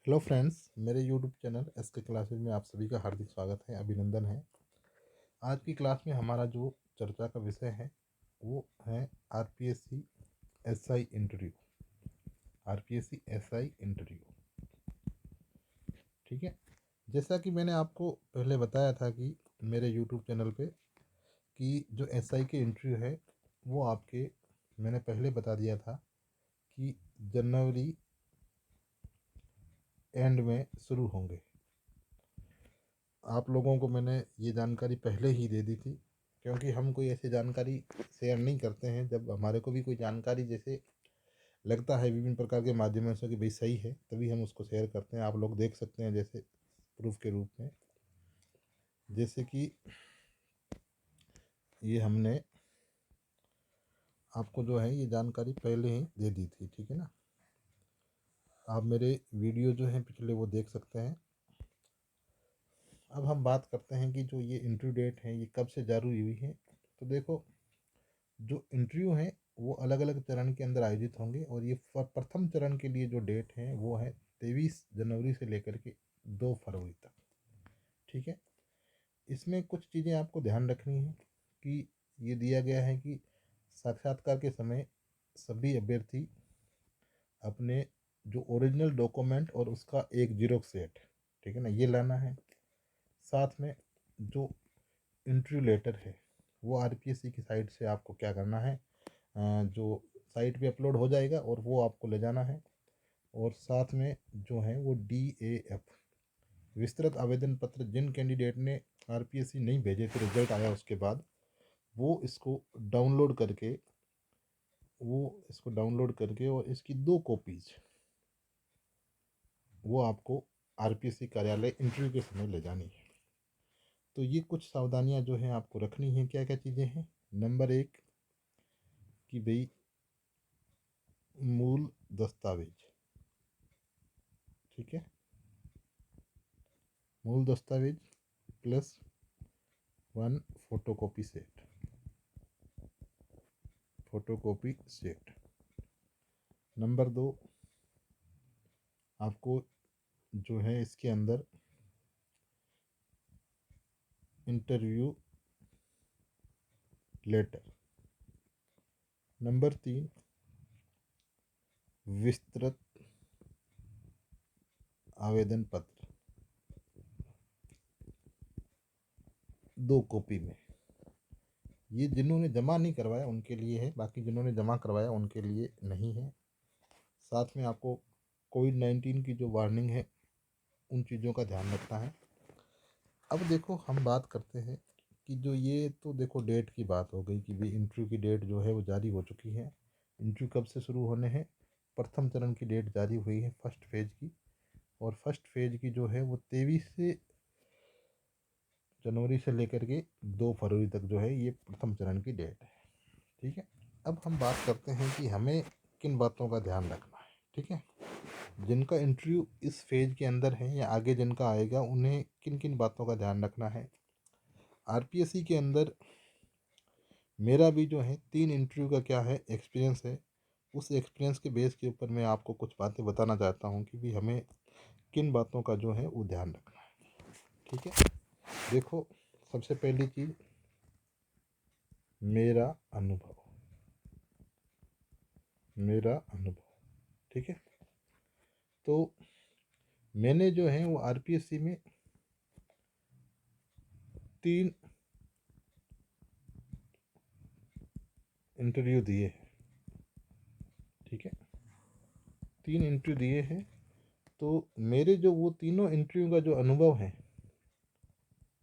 Hello friends, मेरे YouTube channel S के classes में आप सभी का हार्दिक स्वागत है, अभिनंदन है। आज की क्लास में हमारा जो चर्चा का विषय है वो है RPSC SI interview. RPSC SI interview, ठीक है। जैसा कि मैंने आपको पहले बताया था कि मेरे यूट्यूब चैनल पे कि जो एसआई के इंटरव्यू है वो आपके, मैंने पहले बता दिया था कि जनवरी एंड में शुरू होंगे। आप लोगों को मैंने ये जानकारी पहले ही दे दी थी, क्योंकि हम कोई ऐसी जानकारी शेयर नहीं करते हैं जब हमारे को भी कोई जानकारी जैसे लगता है विभिन्न प्रकार के माध्यमों से कि भाई सही है, तभी हम उसको शेयर करते हैं। आप लोग देख सकते हैं जैसे प्रूफ के रूप में, जैसे कि ये हमने आपको जो है ये जानकारी पहले ही दे दी थी, ठीक है ना। आप मेरे वीडियो जो हैं पिछले वो देख सकते हैं। अब हम बात करते हैं कि जो ये इंटरव्यू डेट है ये कब से जारी हुई है। तो देखो, जो इंटरव्यू हैं वो अलग अलग चरण के अंदर आयोजित होंगे, और ये प्रथम चरण के लिए जो डेट है वो है 23 जनवरी से लेकर के 2 फरवरी तक, ठीक है। इसमें कुछ चीज़ें आपको ध्यान रखनी है कि ये दिया गया है कि साक्षात्कार के समय सभी अभ्यर्थी अपने जो ओरिजिनल डॉक्यूमेंट और उसका एक जीरोक्स सेट, ठीक है ना, ये लाना है। साथ में जो इंटरव्यू लेटर है वो आरपीएससी की साइट से आपको क्या करना है, जो साइट पे अपलोड हो जाएगा और वो आपको ले जाना है। और साथ में जो है वो DAF विस्तृत आवेदन पत्र, जिन कैंडिडेट ने आरपीएससी नहीं भेजे थे रिजल्ट आया उसके बाद, वो इसको डाउनलोड करके और इसकी 2 कॉपीज वो आपको आरपीएससी कार्यालय इंटरव्यू के समय ले जानी है। तो ये कुछ सावधानियां जो हैं आपको रखनी है। क्या क्या चीज़ें हैं? नंबर 1 कि भाई मूल दस्तावेज, ठीक है, मूल दस्तावेज प्लस 1 फोटोकॉपी सेट। नंबर 2, आपको जो है इसके अंदर इंटरव्यू लेटर। नंबर 3, विस्तृत आवेदन पत्र 2 कॉपी में। ये जिन्होंने जमा नहीं करवाया उनके लिए है, बाकी जिन्होंने जमा करवाया उनके लिए नहीं है। साथ में आपको कोविड-19 की जो वार्निंग है उन चीज़ों का ध्यान रखना है। अब देखो, हम बात करते हैं कि जो ये तो देखो डेट की बात हो गई कि भाई इंटरव्यू की डेट जो है वो जारी हो चुकी है। इंटरव्यू कब से शुरू होने हैं? प्रथम चरण की डेट जारी हुई है फर्स्ट फेज की, और फर्स्ट फेज की जो है वो 23 जनवरी से लेकर के 2 फरवरी तक जो है ये प्रथम चरण की डेट है, ठीक है। अब हम बात करते हैं कि हमें किन बातों का ध्यान रखना है, ठीक है। जिनका इंटरव्यू इस फेज के अंदर है या आगे जिनका आएगा उन्हें किन किन बातों का ध्यान रखना है। आरपीएससी के अंदर मेरा भी जो है 3 इंटरव्यू का क्या है एक्सपीरियंस है। उस एक्सपीरियंस के बेस के ऊपर मैं आपको कुछ बातें बताना चाहता हूँ कि भी हमें किन बातों का जो है वो ध्यान रखना है, ठीक है। देखो, सबसे पहली चीज़ मेरा अनुभव, ठीक है। तो मैंने जो है वो आरपीएससी में 3 इंटरव्यू दिए हैं, ठीक है, 3 इंटरव्यू दिए हैं। तो मेरे जो वो तीनों इंटरव्यू का जो अनुभव है,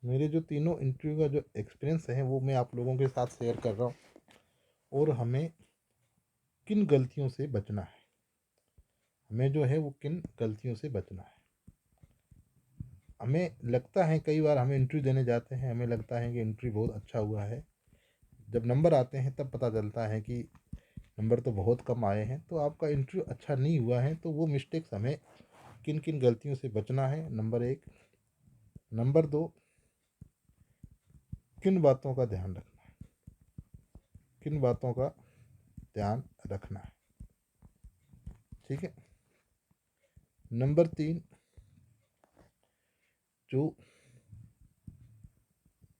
मेरे जो तीनों इंटरव्यू का जो एक्सपीरियंस है वो मैं आप लोगों के साथ शेयर कर रहा हूँ। और हमें किन गलतियों से बचना है, हमें जो है वो किन गलतियों से बचना है। हमें लगता है कई बार हम इंटरव्यू देने जाते हैं, हमें लगता है कि इंटरव्यू बहुत अच्छा हुआ है, जब नंबर आते हैं तब पता चलता है कि नंबर तो बहुत कम आए हैं। तो आपका इंटरव्यू अच्छा नहीं हुआ है। तो वो मिस्टेक्स हमें किन किन गलतियों से बचना है, नंबर 1। नंबर 2, किन बातों का ध्यान रखना है, किन बातों का ध्यान रखना है, ठीक है। नंबर 3, जो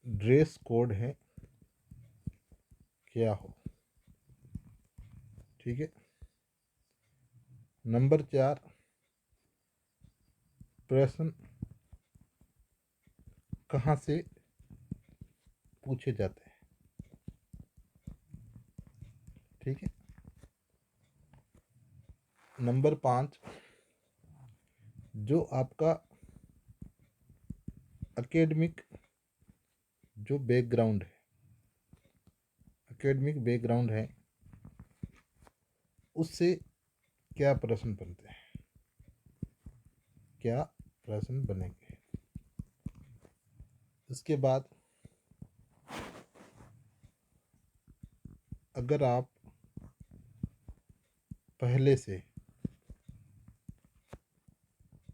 ड्रेस कोड है क्या हो। ठीक है। नंबर 4, प्रश्न कहाँ से पूछे जाते हैं। ठीक है। नंबर 5, जो आपका एकेडमिक जो बैकग्राउंड है, एकेडमिक बैकग्राउंड है, उससे क्या प्रश्न बनते हैं, क्या प्रश्न बनेंगे। इसके बाद अगर आप पहले से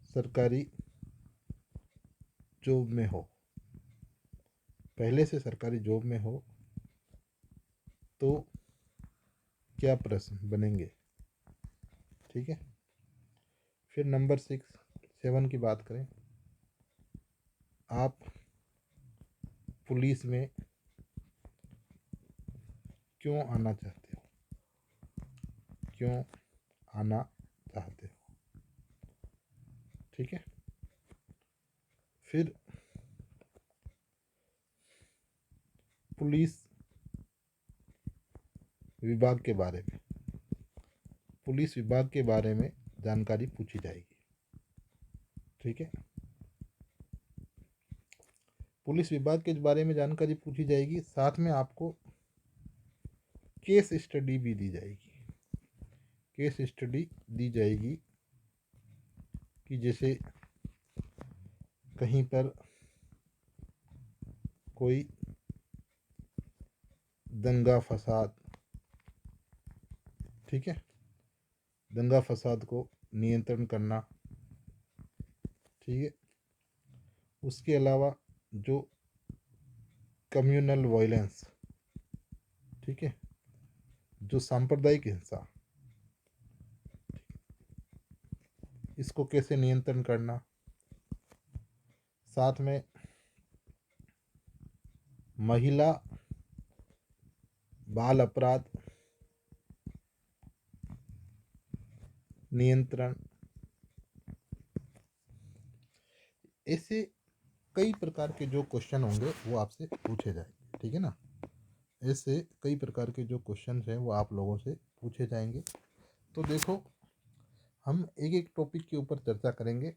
सरकारी जॉब में हो, पहले से सरकारी जॉब में हो, तो क्या प्रश्न बनेंगे। ठीक है। फिर नंबर 7 की बात करें, आप पुलिस में क्यों आना चाहते हो, क्यों आना चाहते हो। ठीक है। फिर पुलिस विभाग के बारे में, पुलिस विभाग के बारे में जानकारी पूछी जाएगी। ठीक है। पुलिस विभाग के बारे में जानकारी पूछी जाएगी, साथ में आपको केस स्टडी भी दी जाएगी। केस स्टडी दी जाएगी कि जैसे कहीं पर कोई दंगा फसाद, ठीक है, दंगा फसाद को नियंत्रण करना। ठीक है। उसके अलावा जो कम्युनल वायलेंस, ठीक है, जो सांप्रदायिक हिंसा, इसको कैसे नियंत्रण करना। साथ में महिला बाल अपराध नियंत्रण, ऐसे कई प्रकार के जो क्वेश्चन होंगे वो आपसे पूछे जाएंगे। ठीक है ना। ऐसे कई प्रकार के जो क्वेश्चन हैं वो आप लोगों से पूछे जाएंगे। तो देखो, हम एक एक टॉपिक के ऊपर चर्चा करेंगे।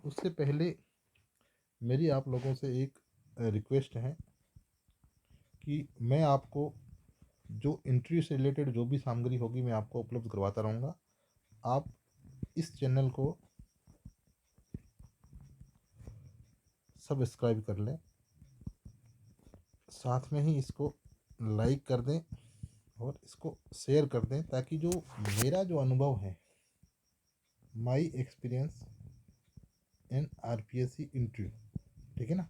उससे पहले मेरी आप लोगों से एक रिक्वेस्ट है कि मैं आपको जो इंटरव्यू से रिलेटेड जो भी सामग्री होगी मैं आपको उपलब्ध करवाता रहूँगा। आप इस चैनल को सब्सक्राइब कर लें, साथ में ही इसको लाइक कर दें और इसको शेयर कर दें, ताकि जो मेरा जो अनुभव है, my experience in RPSC interview, ठीक है ना,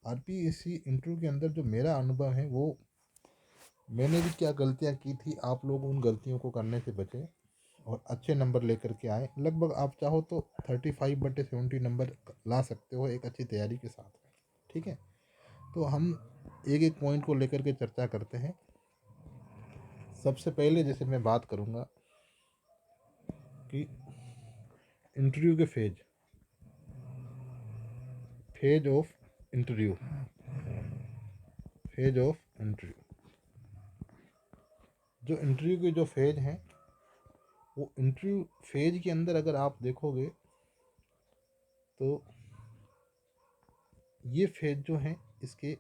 आरपीएससी इंटरव्यू के अंदर जो मेरा अनुभव है, वो मैंने भी क्या गलतियां की थी, आप लोग उन गलतियों को करने से बचें और अच्छे नंबर लेकर के आए। लगभग आप चाहो तो 35/70 नंबर ला सकते हो एक अच्छी तैयारी के साथ में। ठीक है। तो हम एक एक पॉइंट को लेकर के चर्चा करते हैं। सबसे पहले जैसे मैं बात करूंगा कि इंटरव्यू के phase of interview, phase of interview, जो इंटरव्यू के जो फेज हैं, वो इंटरव्यू फेज के अंदर अगर आप देखोगे तो ये फेज जो हैं इसके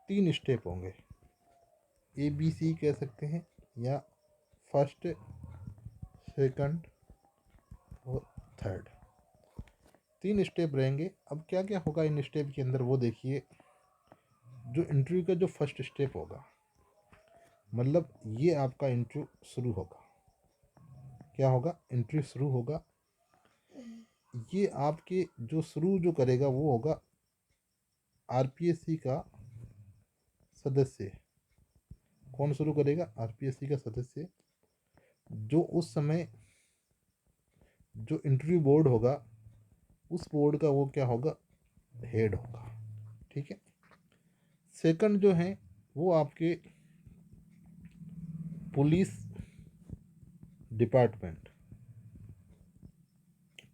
3 स्टेप होंगे, ABC कह सकते हैं, या फर्स्ट, सेकंड और थर्ड, 3 स्टेप रहेंगे। अब क्या क्या होगा इन स्टेप के अंदर वो देखिए। जो इंटरव्यू का जो फर्स्ट स्टेप होगा, मतलब ये आपका इंटरव्यू शुरू होगा। क्या होगा? इंटरव्यू शुरू होगा। ये आपके जो शुरू जो करेगा वो होगा आरपीएससी का सदस्य। कौन शुरू करेगा? आरपीएससी का सदस्य, जो उस समय जो इंटरव्यू बोर्ड होगा उस बोर्ड का वो क्या होगा, हेड होगा। ठीक है। सेकंड जो है वो आपके पुलिस डिपार्टमेंट,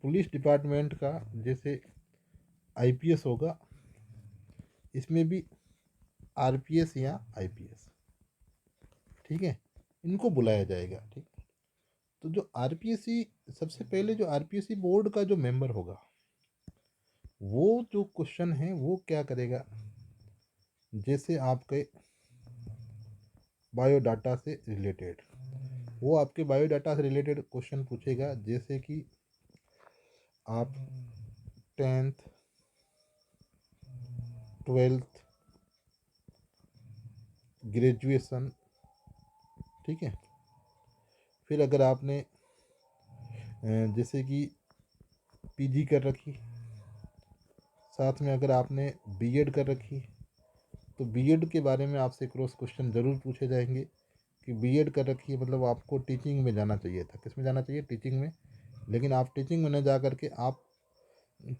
पुलिस डिपार्टमेंट का जैसे आईपीएस होगा, इसमें भी आरपीएस या आईपीएस, ठीक है, इनको बुलाया जाएगा। ठीक। तो जो आरपीएससी, सबसे पहले जो आरपीएससी बोर्ड का जो मेंबर होगा वो जो क्वेश्चन है वो क्या करेगा, जैसे आपके बायोडाटा से रिलेटेड, वो आपके बायोडाटा से रिलेटेड क्वेश्चन पूछेगा, जैसे कि आप 10th 12th ग्रेजुएशन, ठीक है, फिर अगर आपने जैसे कि पीजी कर रखी, साथ में अगर आपने बीएड कर रखी, तो बीएड के बारे में आपसे क्रॉस क्वेश्चन ज़रूर पूछे जाएंगे कि बीएड कर रखी है मतलब आपको टीचिंग में जाना चाहिए था, किस में जाना चाहिए, टीचिंग में, लेकिन आप टीचिंग में न जा करके आप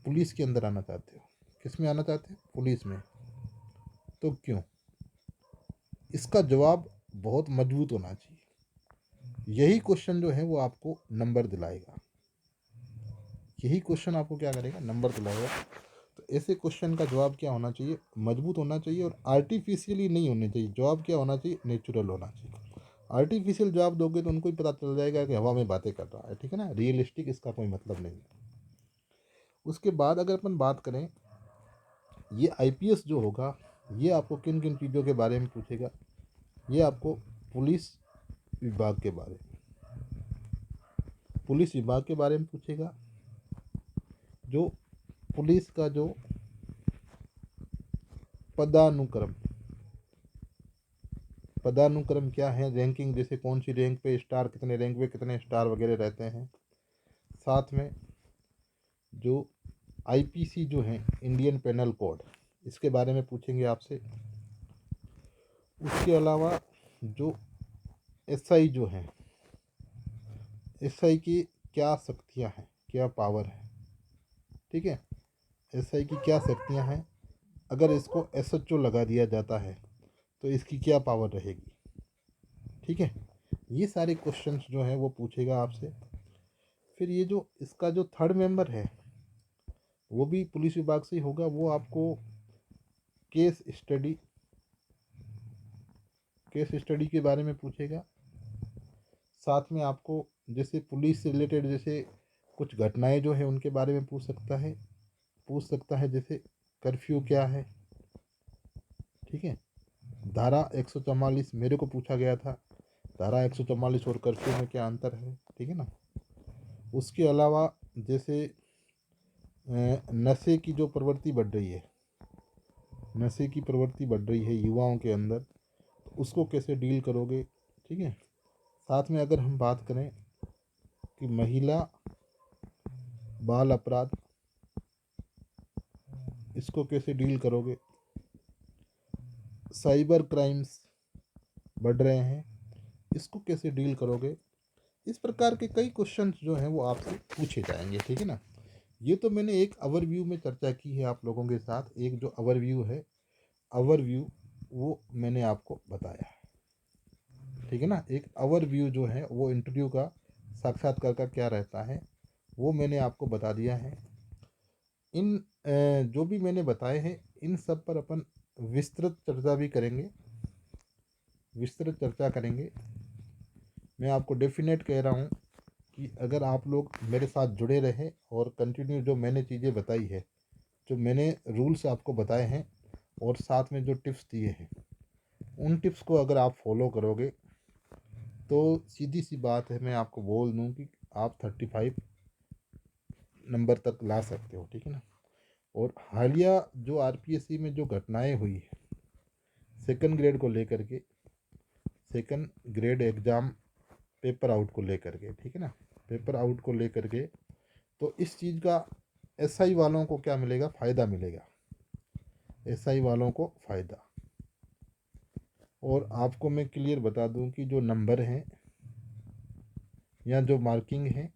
पुलिस के अंदर आना चाहते हो, किस में आना चाहते हो, पुलिस में, तो क्यों? इसका जवाब बहुत मजबूत होना चाहिए। यही क्वेश्चन जो है वो आपको नंबर दिलाएगा, यही क्वेश्चन आपको क्या करेगा, नंबर दिलाएगा। तो ऐसे क्वेश्चन का जवाब क्या होना चाहिए, मजबूत होना चाहिए, और आर्टिफिशियली नहीं होने चाहिए। जवाब क्या होना चाहिए, नेचुरल होना चाहिए। आर्टिफिशियल जवाब दोगे तो उनको ही पता चल जाएगा कि हवा में बातें कर रहा है, ठीक है ना, रियलिस्टिक इसका कोई मतलब नहीं है। उसके बाद अगर अपन बात करें, ये आईपीएस जो होगा ये आपको किन किन चीज़ों के बारे में पूछेगा, ये आपको पुलिस विभाग के बारे में, पुलिस विभाग के बारे में पूछेगा। जो पुलिस का जो पदानुक्रम, पदानुक्रम क्या है, रैंकिंग, जैसे कौन सी रैंक पे स्टार, कितने रैंक पे कितने स्टार वगैरह रहते हैं। साथ में जो आईपीसी जो है, इंडियन पेनल कोड, इसके बारे में पूछेंगे आपसे। उसके अलावा जो एसआई जो है, एसआई की क्या शक्तियां हैं, क्या पावर है, ठीक है, एसआई की क्या शक्तियां हैं, अगर इसको एसएचओ लगा दिया जाता है तो इसकी क्या पावर रहेगी, ठीक है। ये सारे क्वेश्चंस जो हैं वो पूछेगा आपसे। फिर ये जो इसका जो थर्ड मेंबर है वो भी पुलिस विभाग से ही होगा, वो आपको केस स्टडी, केस स्टडी के बारे में पूछेगा। साथ में आपको जैसे पुलिस से रिलेटेड जैसे कुछ घटनाएं जो है उनके बारे में पूछ सकता है, पूछ सकता है, जैसे कर्फ्यू क्या है, ठीक है, धारा 144 मेरे को पूछा गया था, धारा 144 और कर्फ्यू में क्या अंतर है, ठीक है ना। उसके अलावा जैसे नशे की जो प्रवृत्ति बढ़ रही है, नशे की प्रवृत्ति बढ़ रही है युवाओं के अंदर, तो उसको कैसे डील करोगे, ठीक है। साथ में अगर हम बात करें कि महिला बाल अपराध, इसको कैसे डील करोगे, साइबर क्राइम्स बढ़ रहे हैं, इसको कैसे डील करोगे। इस प्रकार के कई क्वेश्चंस जो हैं वो आपसे पूछे जाएंगे, ठीक है ना। ये तो मैंने एक ओवरव्यू में चर्चा की है आप लोगों के साथ, एक जो ओवरव्यू है, ओवरव्यू वो मैंने आपको बताया है, ठीक है ना। एक ओवरव्यू जो है वो इंटरव्यू का, साक्षात्कार का क्या रहता है वो मैंने आपको बता दिया है। इन जो भी मैंने बताए हैं इन सब पर अपन विस्तृत चर्चा भी करेंगे, विस्तृत चर्चा करेंगे। मैं आपको डेफिनेट कह रहा हूँ कि अगर आप लोग मेरे साथ जुड़े रहे और कंटिन्यू जो मैंने चीज़ें बताई है, जो मैंने रूल्स आपको बताए हैं और साथ में जो टिप्स दिए हैं, उन टिप्स को अगर आप फॉलो करोगे तो सीधी सी बात है, मैं आपको बोल दूँ कि आप 35 नंबर तक ला सकते हो, ठीक है ना। और हालिया जो आरपीएससी में जो घटनाएं हुई है सेकंड ग्रेड को लेकर के, second grade exam paper out को लेकर के, ठीक है ना, पेपर आउट को लेकर के, तो इस चीज़ का एसआई वालों को क्या मिलेगा, फ़ायदा मिलेगा, एसआई वालों को फ़ायदा। और आपको मैं क्लियर बता दूं कि जो नंबर हैं या जो मार्किंग है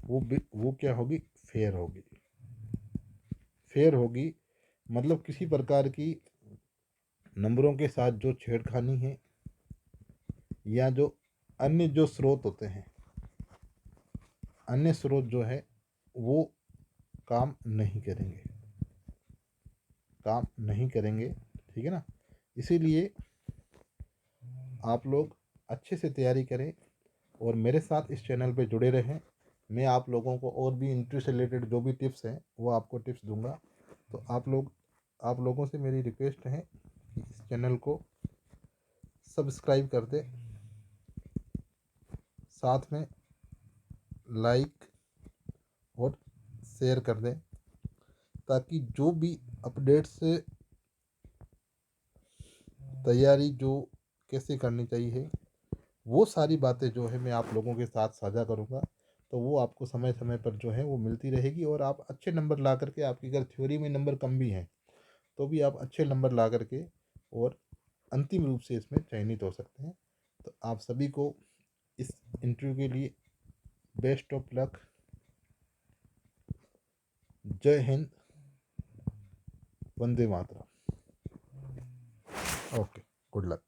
वो क्या होगी, फेयर होगी। फेयर होगी मतलब किसी प्रकार की नंबरों के साथ जो छेड़खानी है या जो अन्य जो स्रोत होते हैं, अन्य स्रोत जो है वो काम नहीं करेंगे, काम नहीं करेंगे। ठीक है ना। इसीलिए आप लोग अच्छे से तैयारी करें और मेरे साथ इस चैनल पे जुड़े रहें। मैं आप लोगों को और भी इंटरव्यू से रिलेटेड जो भी टिप्स हैं वो आपको टिप्स दूंगा। तो आप लोगों से मेरी रिक्वेस्ट है कि इस चैनल को सब्सक्राइब कर दें, साथ में लाइक और शेयर कर दें, ताकि जो भी अपडेट्स, तैयारी जो कैसे करनी चाहिए, वो सारी बातें जो है मैं आप लोगों के साथ साझा करूँगा। तो वो आपको समय समय पर जो है वो मिलती रहेगी और आप अच्छे नंबर ला करके, आपकी अगर थ्योरी में नंबर कम भी हैं तो भी आप अच्छे नंबर ला करके और अंतिम रूप से इसमें चयनित हो सकते हैं। तो आप सभी को इस इंटरव्यू के लिए बेस्ट ऑफ लक। जय हिंद, वंदे मातरम। Okay, good luck.